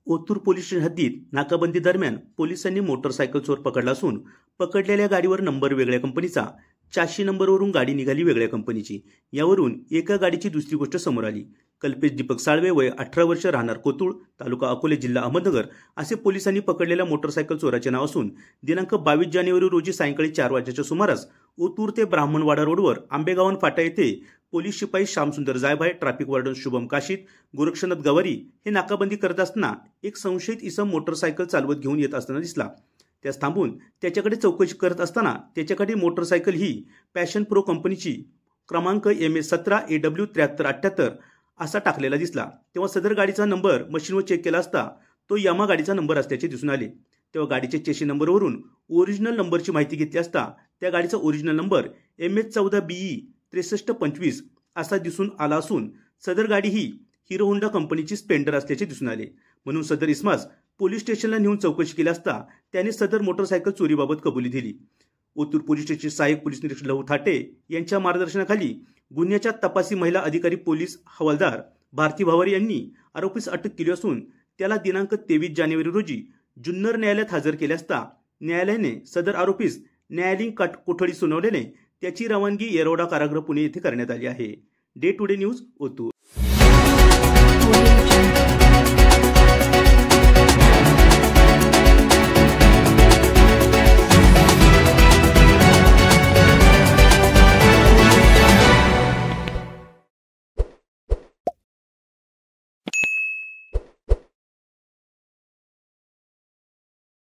Otur police station हद्दीत नाकाबंदी दरम्यान पोलिसांनी मोटरसायकल चोर पकडला असून पकडलेल्या गाडीवर नंबर वेगळ्या कंपनीचा, चारशे नंबरवरून गाडी निघाली वेगळ्या कंपनीची। यावरून एका गाडीची दुसरी गोष्ट समोर आली। कल्पेश दीपक साळवे, वय 18 वर्ष, राहणार कोतुळ, तालुका अकोले, जिल्हा अहमदनगर असे पोलिसांनी पकडलेल्या मोटरसायकल चोराचे नाव असून दिनांक 22 जानेवारी रोजी सायंकाळी 4 वाजेच्या सुमारास ओतूर ते ब्राह्मणवाडा रोडवर आंबेगावन फाटा येथे पोलीस शिपाई श्यामसुंदर जायभाय, ट्रॅफिक वार्डन शुभम काशीत, गोरक्षनाथ गवारी हे नाकाबंदी करत असताना एक संशयित इसम मोटरसायकल चालवत घेऊन येत असताना दिसला। त्यास थांबून त्याच्याकडे चौकशी करत असताना त्याच्याकडे मोटरसायकल ही पॅशन प्रो कंपनीची क्रमांक MS17 AW 7378 असा टाकलेला दिसला। तेव्हा सदर गाडीचा नंबर मशीनवर चेक केला असता तो यामा गाडीचा नंबर असल्याचे दिसून आले। तेव्हा गाडीच्या चेशी नंबरवरून ओरिजिनल नंबरची माहिती घेतली असता त्या गाडीचा ओरिजिनल नंबर MS14 BE 6325 असा दिसून आला असून सदर गाडी ही हिरो होंडा कंपनीची स्प्लेंडर असल्याचे दिसून आले। म्हणून सदर इसमास पोलीस स्टेशनला नेऊन चौकशी केली असता त्याने सदर मोटरसायकल चोरीबाबत कबुली दिली। ओतूर पोलीस स्टेशनचे सहाय्यक पोलीस निरीक्षक लहू थाटे यांच्या मार्गदर्शनाखाली गुन्ह्याच्या तपासी महिला अधिकारी पोलीस हवालदार भारती भावारी यांनी आरोपीस अटक केली असून त्याला दिनांक 23 जानेवारी रोजी जुन्नर न्यायालयात हजर केले असता न्यायालयाने सदर आरोपीस न्यायालयीन कोठडी सुनावल्याने त्याची रवानगी येरवडा कारागृह पुणे येथे करण्यात आली आहे। Day today news Otur.